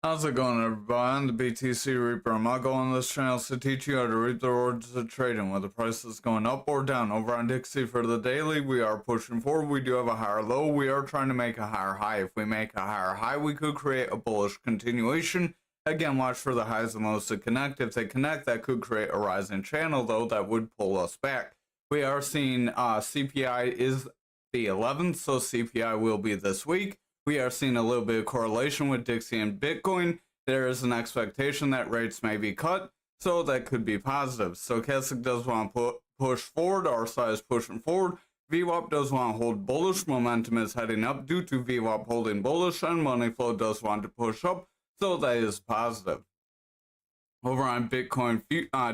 How's it going, everybody? I'm the BTC Reaper, and my goal on this channel is to teach you how to reap the rewards of trading, whether price is going up or down. Over on Dixie for the daily, we are pushing forward. We do have a higher low. We are trying to make a higher high. If we make a higher high, we could create a bullish continuation. Again, watch for the highs and lows to connect. If they connect, that could create a rising channel, though, that would pull us back. We are seeing CPI is the 11th, so CPI will be this week. We are seeing a little bit of correlation with Dixie and Bitcoin. There is an expectation that rates may be cut, so that could be positive. Stochastic does want to push forward. RSI is pushing forward. VWAP does want to hold bullish. Momentum is heading up due to VWAP holding bullish, and money flow does want to push up, so that is positive. Over on Bitcoin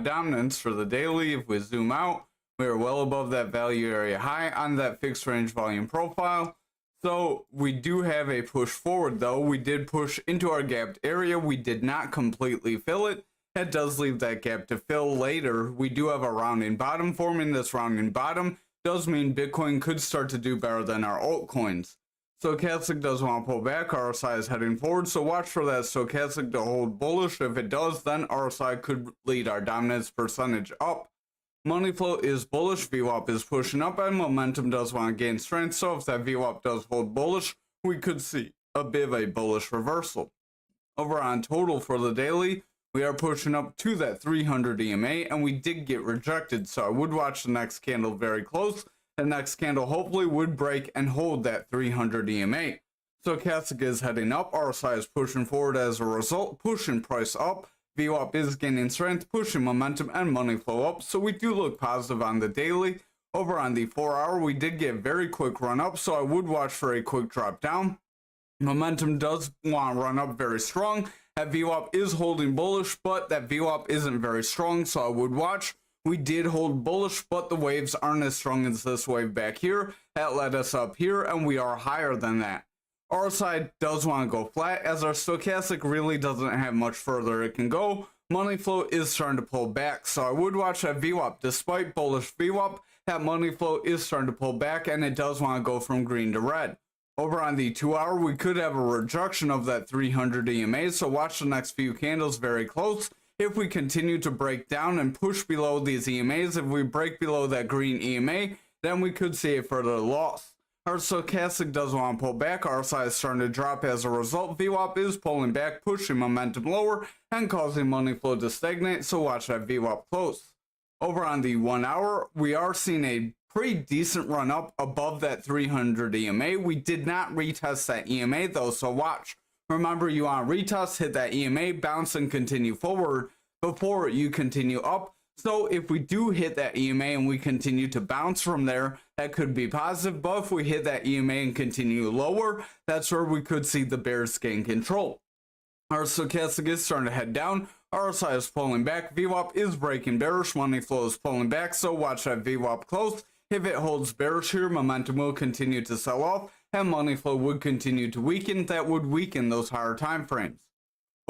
dominance for the daily, if we zoom out, we are well above that value area high on that fixed range volume profile. So we do have a push forward, though. We did push into our gapped area. We did not completely fill it. That does leave that gap to fill later. We do have a rounding bottom forming. This rounding bottom does mean Bitcoin could start to do better than our altcoins. Stochastic does want to pull back. RSI is heading forward, so watch for that stochastic to hold bullish. If it does, then RSI could lead our dominance percentage up. Money flow is bullish, VWAP is pushing up, and momentum does want to gain strength, so if that VWAP does hold bullish, we could see a bit of a bullish reversal. Over on total for the daily, we are pushing up to that 300 EMA, and we did get rejected, so I would watch the next candle very close. The next candle hopefully would break and hold that 300 EMA. Stochastic is heading up, RSI is pushing forward as a result, pushing price up. VWAP is gaining strength, pushing momentum and money flow up, so we do look positive on the daily. Over on the 4 hour, we did get very quick run up, so I would watch for a quick drop down. Momentum does want to run up very strong. That VWAP is holding bullish, but that VWAP isn't very strong, so I would watch. We did hold bullish, but the waves aren't as strong as this wave back here. That led us up here, and we are higher than that. RSI does want to go flat, as our stochastic really doesn't have much further it can go. Money flow is starting to pull back, so I would watch that VWAP. Despite bullish VWAP, that money flow is starting to pull back, and it does want to go from green to red. Over on the 2 hour, we could have a rejection of that 300 EMA, so watch the next few candles very close. If we continue to break down and push below these EMAs, if we break below that green EMA, then we could see a further loss. Our stochastic does want to pull back. RSI is starting to drop as a result. VWAP is pulling back, pushing momentum lower and causing money flow to stagnate, so watch that VWAP close. Over on the 1 hour, we are seeing a pretty decent run up above that 300 EMA. We did not retest that EMA though, so watch. Remember, you want to retest, hit that EMA, bounce and continue forward before you continue up. So if we do hit that EMA and we continue to bounce from there, that could be positive. But if we hit that EMA and continue lower, that's where we could see the bears gain control. Our stochastic is starting to head down. RSI is pulling back. VWAP is breaking bearish. Money flow is pulling back. So watch that VWAP close. If it holds bearish here, momentum will continue to sell off and money flow would continue to weaken. That would weaken those higher time frames.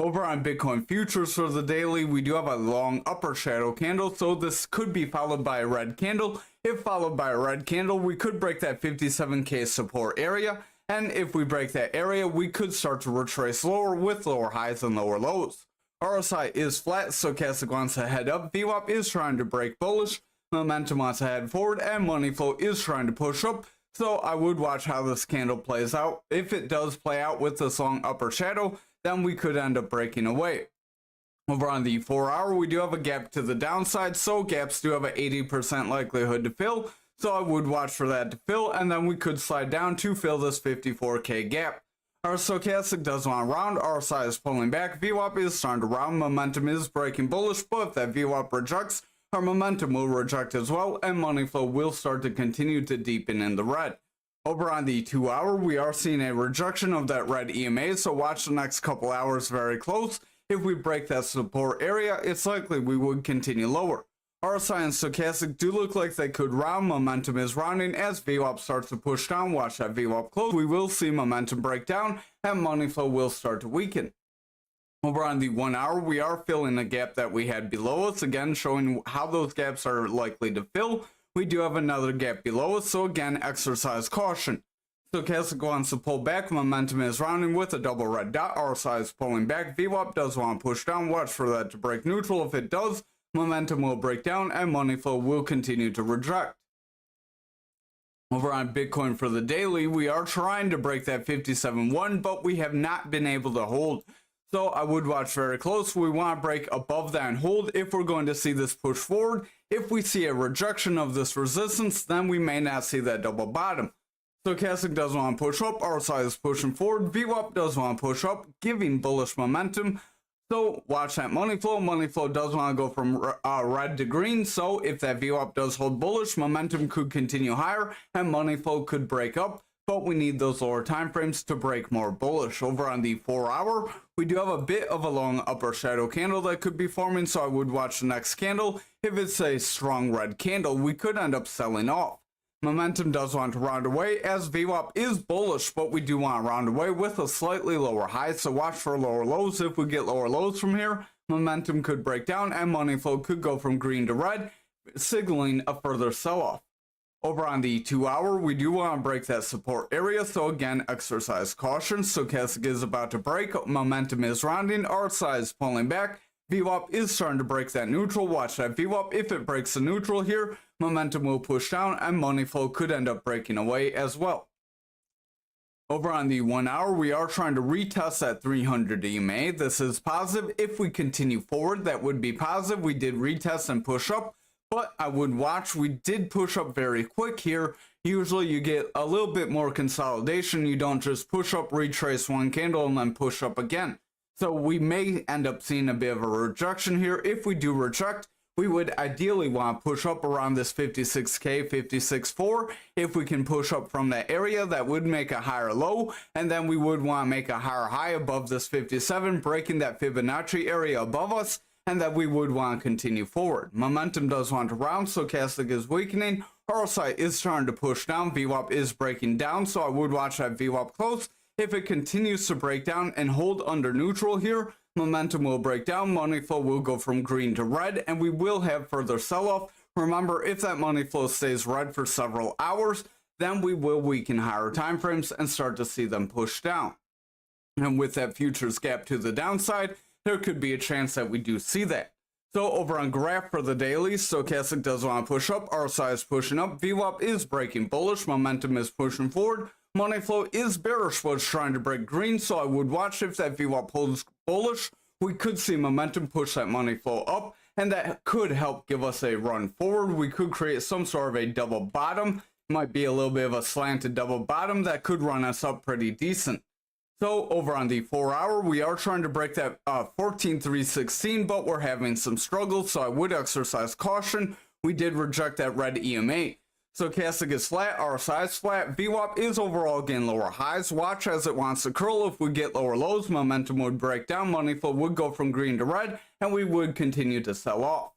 Over on Bitcoin futures for the daily, we do have a long upper shadow candle, so this could be followed by a red candle. If followed by a red candle, we could break that 57K support area, and if we break that area, we could start to retrace lower with lower highs and lower lows. RSI is flat, stochastic wants to head up, VWAP is trying to break bullish, momentum wants to head forward, and money flow is trying to push up. So I would watch how this candle plays out. If it does play out with this long upper shadow, then we could end up breaking away. Over on the 4 hour, we do have a gap to the downside, so gaps do have an 80% likelihood to fill, so I would watch for that to fill, and then we could slide down to fill this 54K gap. Our stochastic does want to round, RSI is pulling back, VWAP is starting to round, momentum is breaking bullish, but if that VWAP rejects, our momentum will reject as well, and money flow will start to continue to deepen in the red. Over on the 2 hour, we are seeing a rejection of that red EMA, so watch the next couple hours very close. If we break that support area, it's likely we would continue lower. RSI and stochastic do look like they could round. Momentum is rounding as VWAP starts to push down. Watch that VWAP close. We will see momentum break down and money flow will start to weaken. Over on the 1 hour, we are filling the gap that we had below us, again showing how those gaps are likely to fill. We do have another gap below us, so again, exercise caution. Stochastic wants to pull back, momentum is rounding with a double red dot, RSI is pulling back, VWAP does want to push down, watch for that to break neutral. If it does, momentum will break down and money flow will continue to reject. Over on Bitcoin for the daily, we are trying to break that 57.1, but we have not been able to hold. So I would watch very close. We want to break above that and hold if we're going to see this push forward. If we see a rejection of this resistance, then we may not see that double bottom. Stochastic does want to push up, RSI is pushing forward, VWAP does want to push up, giving bullish momentum. So watch that money flow. Money flow does want to go from red to green. So if that VWAP does hold bullish, momentum could continue higher and money flow could break up. But we need those lower time frames to break more bullish. Over on the 4 hour, we do have a bit of a long upper shadow candle that could be forming. So I would watch the next candle. If it's a strong red candle, we could end up selling off. Momentum does want to round away as VWAP is bullish, but we do want to round away with a slightly lower high, so watch for lower lows. If we get lower lows from here, momentum could break down and money flow could go from green to red, signaling a further sell-off. Over on the 2 hour, we do want to break that support area, so again, exercise caution. Stochastic is about to break, momentum is rounding, RSI is pulling back, VWAP is starting to break that neutral. Watch that VWAP. If it breaks the neutral here, momentum will push down and money flow could end up breaking away as well. Over on the 1 hour, we are trying to retest that 300 EMA. This is positive. If we continue forward, that would be positive. We did retest and push up, but I would watch. We did push up very quick here. Usually you get a little bit more consolidation. You don't just push up, retrace one candle, and then push up again. So we may end up seeing a bit of a rejection here. If we do reject, we would ideally want to push up around this 56K, 56.4. If we can push up from that area, that would make a higher low. And then we would want to make a higher high above this 57, breaking that Fibonacci area above us. And that we would want to continue forward. Momentum does want to round, stochastic is weakening. RSI is starting to push down. VWAP is breaking down, so I would watch that VWAP close. If it continues to break down and hold under neutral here, momentum will break down, money flow will go from green to red, and we will have further sell-off. Remember, if that money flow stays red for several hours, then we will weaken higher time frames and start to see them push down. And with that futures gap to the downside, there could be a chance that we do see that. So over on graph for the daily, stochastic does want to push up, RSI is pushing up, VWAP is breaking bullish, momentum is pushing forward. Money flow is bearish, but it's trying to break green, so I would watch if that VWAP holds bullish. We could see momentum push that money flow up, and that could help give us a run forward. We could create some sort of a double bottom. Might be a little bit of a slanted double bottom that could run us up pretty decent. So over on the 4 hour, we are trying to break that 14,316, but we're having some struggles, so I would exercise caution. We did reject that red EMA. Stochastic is flat, RSI is flat, VWAP is overall getting lower highs. Watch as it wants to curl. If we get lower lows, momentum would break down, money flow would go from green to red, and we would continue to sell off.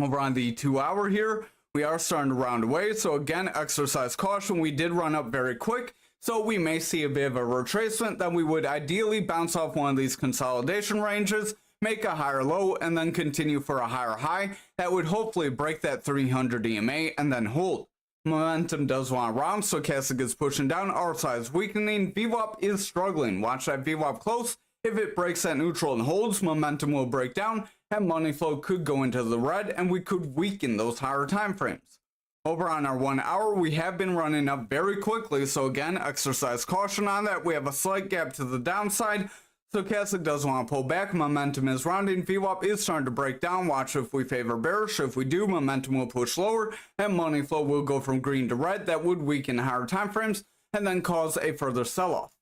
Over on the 2 hour here, we are starting to round away, so again, exercise caution. We did run up very quick, so we may see a bit of a retracement. Then we would ideally bounce off one of these consolidation ranges, make a higher low, and then continue for a higher high that would hopefully break that 300 EMA and then hold. Momentum does want to round, stochastic is pushing down, RSI is weakening, VWAP is struggling. Watch that VWAP close. If it breaks that neutral and holds, momentum will break down and money flow could go into the red and we could weaken those higher time frames. Over on our 1 hour, we have been running up very quickly, so again, exercise caution on that. We have a slight gap to the downside. Stochastic does want to pull back, momentum is rounding, VWAP is starting to break down. Watch if we favor bearish. If we do, momentum will push lower and money flow will go from green to red. That would weaken higher time frames and then cause a further sell-off.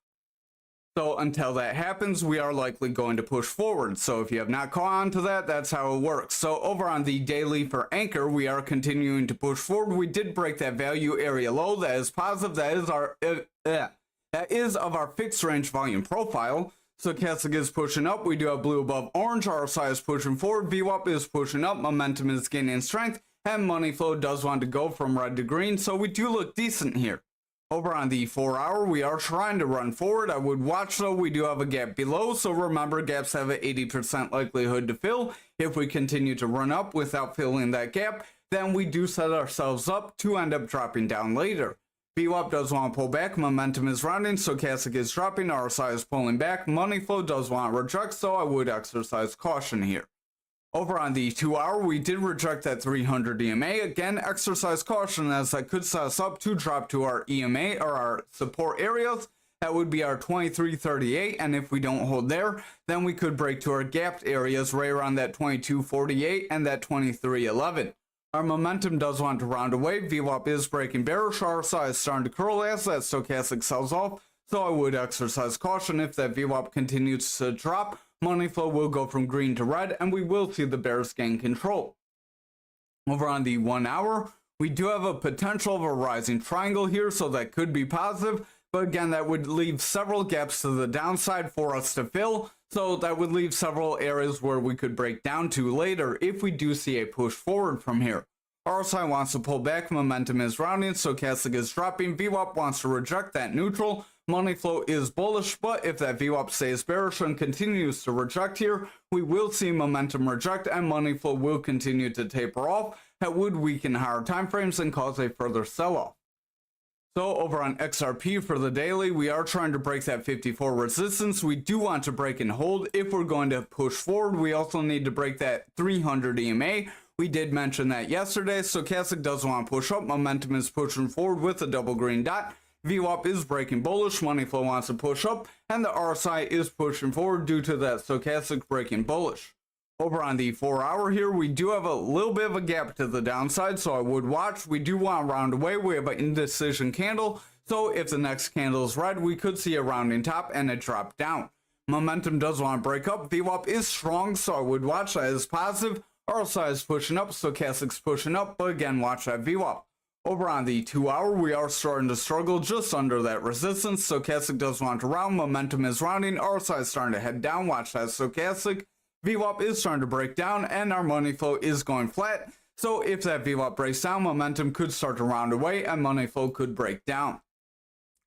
So until that happens, we are likely going to push forward. So if you have not caught on to that, that's how it works. So over on the daily for Ankr, we are continuing to push forward. We did break that value area low. That is positive. That is of our fixed range volume profile. Stochastic is pushing up. We do have blue above orange. RSI is pushing forward. VWAP is pushing up. Momentum is gaining strength. And money flow does want to go from red to green. So we do look decent here. Over on the 4 hour, we are trying to run forward. I would watch though. We do have a gap below. So remember, gaps have an 80% likelihood to fill. If we continue to run up without filling that gap, then we do set ourselves up to end up dropping down later. VWAP does want to pull back, momentum is rounding, stochastic is dropping, RSI is pulling back, money flow does want to reject, so I would exercise caution here. Over on the 2 hour, we did reject that 300 EMA. Again, exercise caution as that could set us up to drop to our EMA or our support areas. That would be our 2338, and if we don't hold there, then we could break to our gapped areas right around that 2248 and that 2311. Our momentum does want to round away. VWAP is breaking bearish. RSI is starting to curl as that stochastic sells off, so I would exercise caution if that VWAP continues to drop. Money flow will go from green to red, and we will see the bears gain control. Over on the 1 hour, we do have a potential of a rising triangle here, so that could be positive. But again, that would leave several gaps to the downside for us to fill. So that would leave several areas where we could break down to later if we do see a push forward from here. RSI wants to pull back, momentum is rounding, stochastic is dropping, VWAP wants to reject that neutral. Money flow is bullish, but if that VWAP stays bearish and continues to reject here, we will see momentum reject and money flow will continue to taper off. That would weaken higher time frames and cause a further sell-off. So over on XRP for the daily, we are trying to break that 54 resistance. We do want to break and hold. If we're going to push forward, we also need to break that 300 EMA. We did mention that yesterday. Stochastic does want to push up. Momentum is pushing forward with a double green dot. VWAP is breaking bullish. Money flow wants to push up. And the RSI is pushing forward due to that stochastic breaking bullish. Over on the 4 hour here, we do have a little bit of a gap to the downside, so I would watch. We do want to round away. We have an indecision candle, so if the next candle is red, we could see a rounding top and a drop down. Momentum does want to break up. VWAP is strong, so I would watch. That is positive. RSI is pushing up, stochastic's pushing up, but again, watch that VWAP. Over on the 2 hour, we are starting to struggle just under that resistance. Stochastic does want to round. Momentum is rounding. RSI is starting to head down. Watch that stochastic. VWAP is starting to break down and our money flow is going flat. So if that VWAP breaks down, momentum could start to round away and money flow could break down.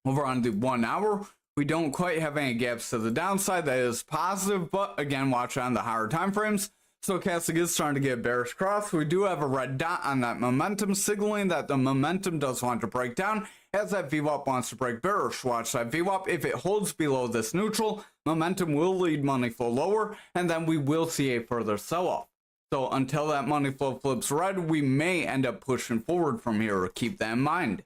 Over on the 1 hour, we don't quite have any gaps to the downside. That is positive, but again, watch on the higher time frames. Stochastic is starting to get a bearish cross. We do have a red dot on that momentum, signaling that the momentum does want to break down as that VWAP wants to break bearish. Watch that VWAP. If it holds below this neutral, momentum will lead money flow lower, and then we will see a further sell-off. So until that money flow flips red, we may end up pushing forward from here. Keep that in mind.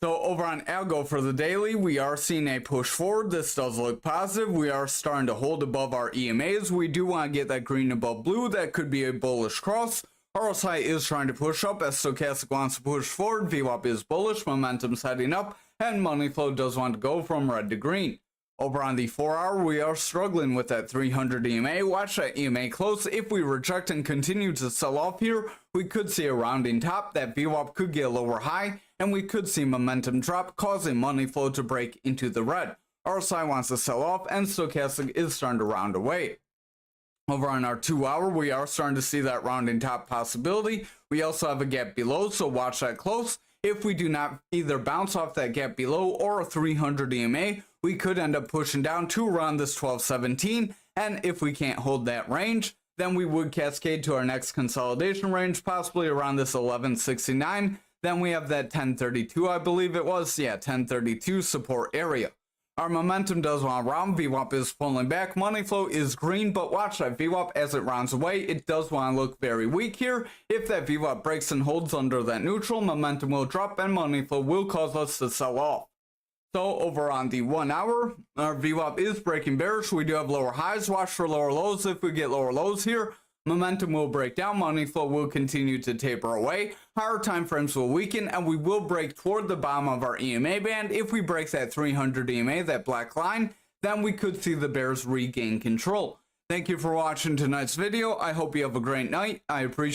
So over on ALGO for the daily, we are seeing a push forward. This does look positive. We are starting to hold above our EMAs. We do want to get that green above blue. That could be a bullish cross. RSI is trying to push up as stochastic wants to push forward. VWAP is bullish. Momentum's heading up. And money flow does want to go from red to green. Over on the 4 hour, we are struggling with that 300 EMA. Watch that EMA close. If we reject and continue to sell off here, we could see a rounding top. That VWAP could get a lower high, and we could see momentum drop, causing money flow to break into the red. RSI wants to sell off, and stochastic is starting to round away. Over on our 2 hour, we are starting to see that rounding top possibility. We also have a gap below, so watch that close. If we do not either bounce off that gap below or a 300 EMA, we could end up pushing down to around this 1217, and if we can't hold that range, then we would cascade to our next consolidation range, possibly around this 1169. Then we have that 1032, I believe it was, 1032 support area. Our momentum does want to round. VWAP is pulling back. Money flow is green, but watch that VWAP as it rounds away. It does want to look very weak here. If that VWAP breaks and holds under that neutral, momentum will drop and money flow will cause us to sell off. So over on the 1 hour, our VWAP is breaking bearish. We do have lower highs. Watch for lower lows. If we get lower lows here, momentum will break down. Money flow will continue to taper away. Higher time frames will weaken, and we will break toward the bottom of our EMA band. If we break that 300 EMA, that black line, then we could see the bears regain control. Thank you for watching tonight's video. I hope you have a great night. I appreciate